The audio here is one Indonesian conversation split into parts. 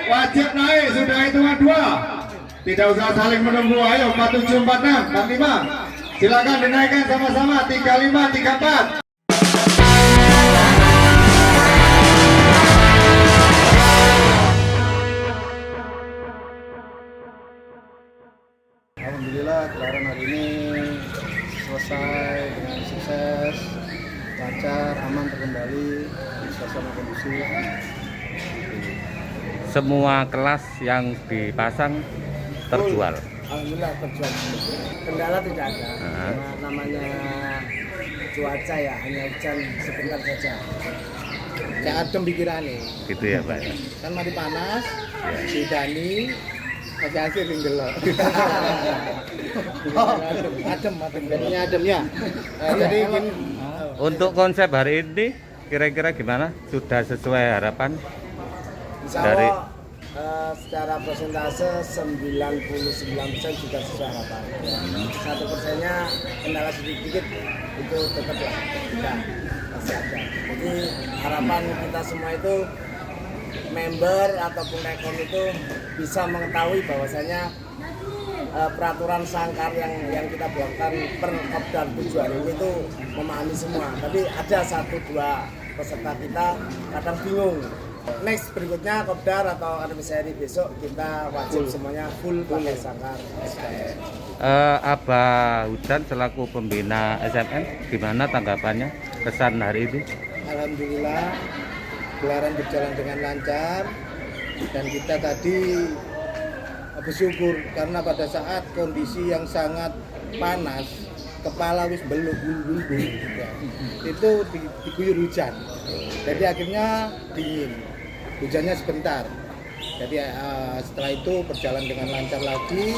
wajib naik, sudah hitungan 2. Tidak usah saling menunggu, ayo 47, 46, 45. Silakan dinaikkan sama-sama 35, 34. Alhamdulillah gelaran hari ini selesai dengan sukses, lancar, aman, terkendali, suasana kondusif. Semua kelas yang dipasang terjual. Alhamdulillah terjual. Kendala tidak ada. Namanya cuaca ya, hanya hujan sebentar saja. Kayak adem pikirannya. Gitu ya Pak. Kan mati panas, si Dani kasih ringgelo. Adem. Jadinya adem ya. Jadi ingin Untuk konsep hari ini kira-kira gimana? Sudah sesuai harapan? Dari secara persentase 99% juga sesuai harapan. 1%-nya kendala sedikit itu tetaplah tidak masih ada. Jadi harapan kita semua itu member ataupun rekom itu bisa mengetahui bahwasanya peraturan sangkar yang kita buatkan per kopdar tujuan ini itu memahami semua. Tapi ada 1-2 peserta kita kadang bingung. Next berikutnya kopdar atau anniversary besok kita wajib semuanya full pakai sangkar SKN. Abah Hudan selaku pembina SMM gimana tanggapannya kesan hari ini? Alhamdulillah gelaran berjalan dengan lancar dan kita tadi bersyukur karena pada saat kondisi yang sangat panas kepala wis beluk-beluk itu diguyur hujan, jadi akhirnya dingin, hujannya sebentar, jadi setelah itu berjalan dengan lancar lagi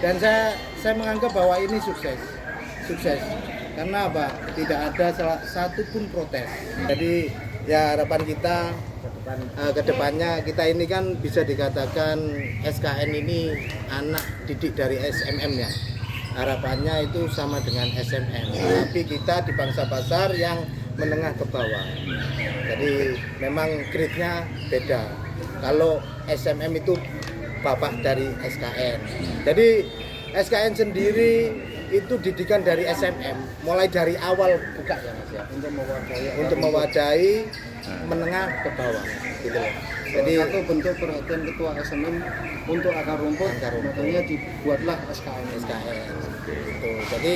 dan saya menganggap bahwa ini sukses karena apa, tidak ada satu pun protes. Jadi ya harapan kita ke depannya kita ini kan bisa dikatakan SKN ini anak didik dari SMM ya. Harapannya itu sama dengan SMM, tapi kita di Bangsa Pasar yang menengah ke bawah. Jadi memang grade-nya beda. Kalau SMM itu bapak dari SKN. Jadi SKN sendiri itu didikan dari SMM, mulai dari awal buka ya Mas ya, untuk mewadahi menengah ke bawah gitu loh. Jadi itu bentuk perhatian ketua SMM untuk akar rumput, makanya dibuatlah SKN gitu. Jadi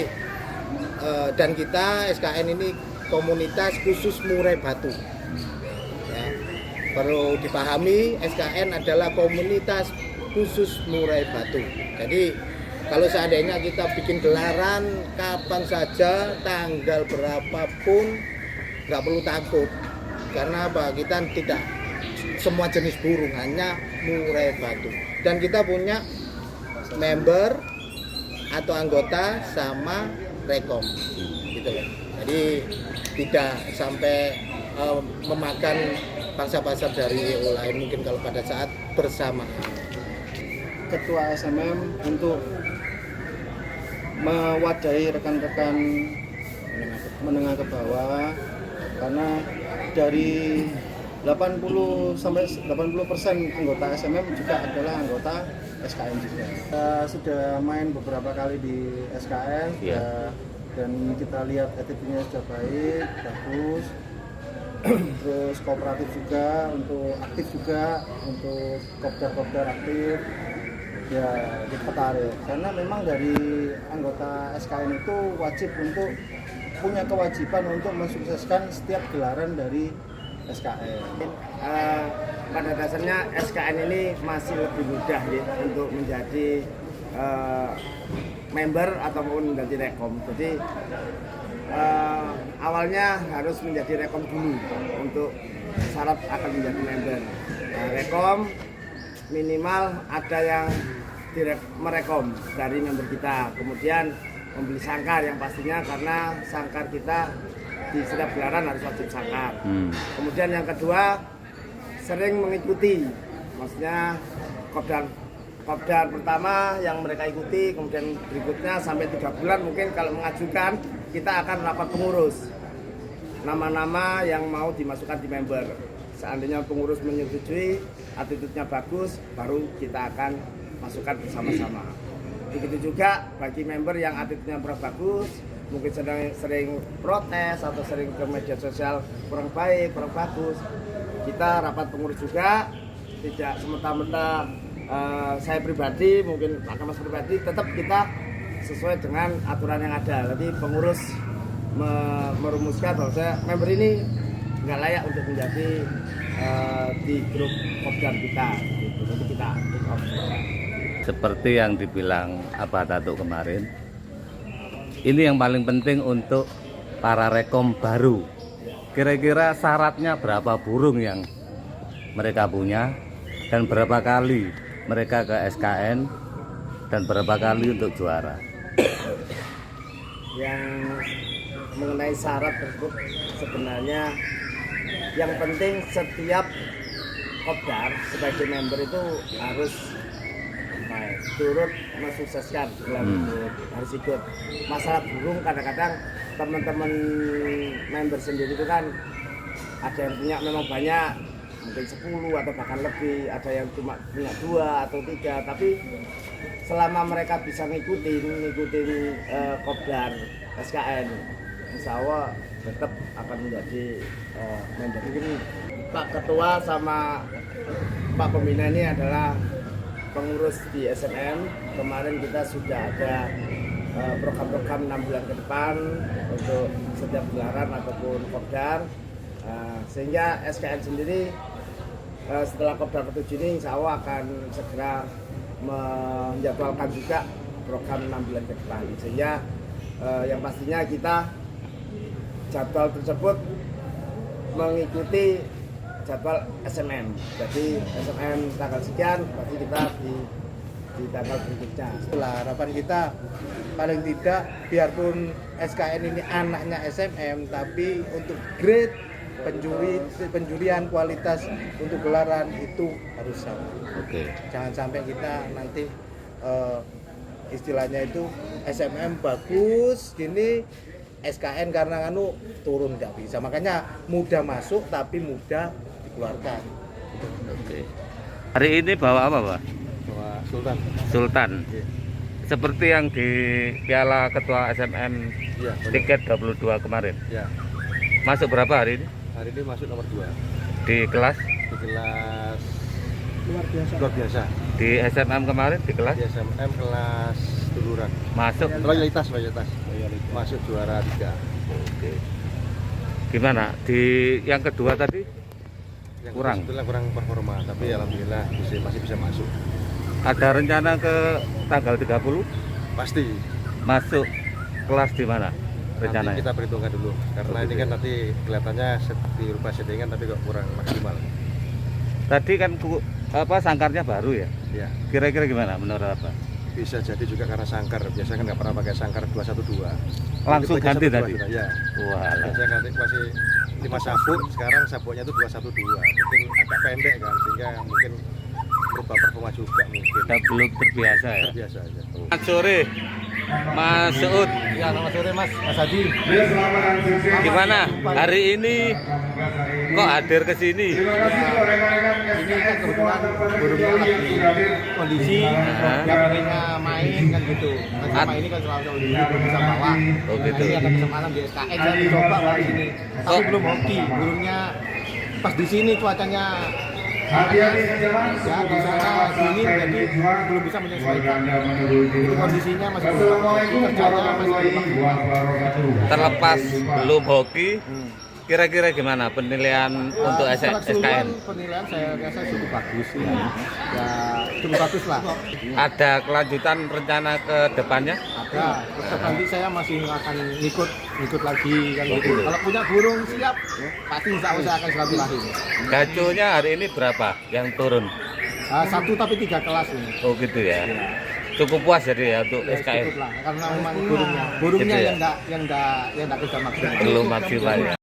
dan kita SKN ini komunitas khusus murai batu ya. Perlu dipahami, SKN adalah komunitas khusus murai batu. Jadi kalau seandainya kita bikin gelaran kapan saja, tanggal berapapun, nggak perlu takut. Karena apa? Kita tidak semua jenis burung, hanya murai batu. Dan kita punya member atau anggota sama rekom, gitu loh. Jadi tidak sampai memakan pangsa pasar dari EO lain mungkin kalau pada saat bersamaan. Ketua SMM untuk mewadahi rekan-rekan menengah ke bawah, karena dari 80% anggota SMM juga adalah anggota SKN juga. Kita sudah main beberapa kali di SKN dan kita lihat attitude-nya sudah baik, bagus. Terus kooperatif juga, untuk aktif juga, untuk kopdar aktif. Ya kita tarik karena memang dari anggota SKN itu wajib untuk punya kewajiban untuk mensukseskan setiap gelaran dari SKN. Pada dasarnya SKN ini masih lebih mudah ya untuk menjadi member ataupun menjadi rekom. Jadi awalnya harus menjadi rekom dulu untuk syarat akan menjadi member. Rekom minimal ada yang merekom dari member kita, kemudian membeli sangkar yang pastinya karena sangkar kita di setiap gelaran harus wajib sangkar. Kemudian yang kedua sering mengikuti, maksudnya kopdar pertama yang mereka ikuti, kemudian berikutnya sampai 3 bulan mungkin kalau mengajukan kita akan rapat pengurus nama-nama yang mau dimasukkan di member. seandainya pengurus menyetujui, attitude-nya bagus, baru kita akan masukkan bersama-sama. Begitu juga bagi member yang attitude-nya kurang bagus, mungkin sering protes atau sering ke media sosial kurang baik, kurang bagus, kita rapat pengurus juga, tidak semata-mata saya pribadi, mungkin Pak Kamas pribadi, tetap kita sesuai dengan aturan yang ada. Jadi pengurus merumuskan bahwa member ini nggak layak untuk menjadi di grup Kopdar kita, gitu. Jadi kita take off. Seperti yang dibilang Abah Datuk kemarin, ini yang paling penting untuk para rekom baru. Kira-kira syaratnya berapa burung yang mereka punya dan berapa kali mereka ke SKN dan berapa kali untuk juara. Yang mengenai syarat tersebut sebenarnya yang penting setiap Kopdar sebagai member itu harus turut mensukseskan harus ikut. Masalah burung kadang-kadang teman-teman member sendiri itu kan ada yang punya memang banyak, mungkin 10 atau bahkan lebih, ada yang cuma punya 2 atau 3, tapi selama mereka bisa ngikutin Kopdar SKN, insya Allah tetap akan menjadi member. Mungkin Pak Ketua sama Pak Pembina ini adalah pengurus di SMM. Kemarin kita sudah ada program-program 6 bulan ke depan untuk setiap gelaran ataupun Kopdar, sehingga SKN sendiri setelah Kopdar ke-7 ini insya Allah akan segera menjadwalkan juga program 6 bulan ke depan, sehingga yang pastinya kita jadwal tersebut mengikuti jadwal SMM. Jadi SMM tanggal sekian, berarti kita di tanggal berikutnya. Itulah harapan kita, paling tidak biarpun SKN ini anaknya SMM, tapi untuk grade penjurian kualitas untuk gelaran itu harus sama. Oke. Jangan sampai kita nanti istilahnya itu SMM bagus gini, SKN karena turun nggak bisa. Makanya mudah masuk tapi mudah dikeluarkan. Oke. Hari ini bawa apa, Pak? Bawa Sultan. Sultan. Iya. Seperti yang di Piala Ketua SMM Iya, tiket 22 kemarin. Ya. Masuk berapa hari ini? Hari ini masuk nomor 2 Di kelas? di kelas luar biasa. Di SMM kemarin di kelas? Di SMM kelas duluran. Masuk. Loyalitas. Masuk juara 3. Oke. Gimana? Di yang kedua tadi? Yang Kurang. sebetulnya kurang performa, tapi alhamdulillah masih bisa masuk. Ada rencana ke tanggal 30? Pasti. Masuk kelas di mana? Nanti Rencananya? kita perhitungkan dulu, karena ini kan nanti kelihatannya diubah settingan tapi kok kurang maksimal. Tadi kan sangkarnya baru ya? Ya, Kira-kira gimana menurut apa? bisa jadi juga karena sangkar. Biasanya kan nggak pernah pakai sangkar 212. Langsung Itu ganti pakai tadi? 122, ya. Wah, Biasanya ganti masih 5 sabuk, sekarang sabuknya itu 212. Mungkin agak pendek kan, sehingga mungkin berubah performa juga mungkin. kita belum terbiasa ya? Biasa aja. Selamat sore, Mas Suud. Ya, selamat sore Mas Hadi. Gimana hari ini kok hadir ke sini? Ini kan kebetulan burungnya lagi kondisi burungnya main kan gitu. Kan sama ini kan selalu belum bisa bawa. Oh gitu. Ini ada kesempatan di SKN saya dicoba bawa di sini. Tapi belum hoki. Burungnya pas di sini cuacanya ya di sana dingin, jadi belum bisa menyesuaikan. Itu kondisinya masih belum kerjanya masih belum. Terlepas belum hoki, kira-kira gimana penilaian untuk SKN? Penilaian saya rasa cukup bagus ya. Ya cukup bagus lah. Ada kelanjutan rencana ke depannya? Ada. Terus nanti saya masih akan ikut lagi kan gitu. Kalau punya burung siap, pasti insya Allah saya akan silaturahim. Gaconya hari ini berapa yang turun? 1 tapi 3 kelas ini. Oh gitu ya. Cukup puas jadi ya untuk Ya, SKN. cukup lah, karena memang burungnya Gitu ya? yang enggak kerja maksimal. Belum maksimal ya.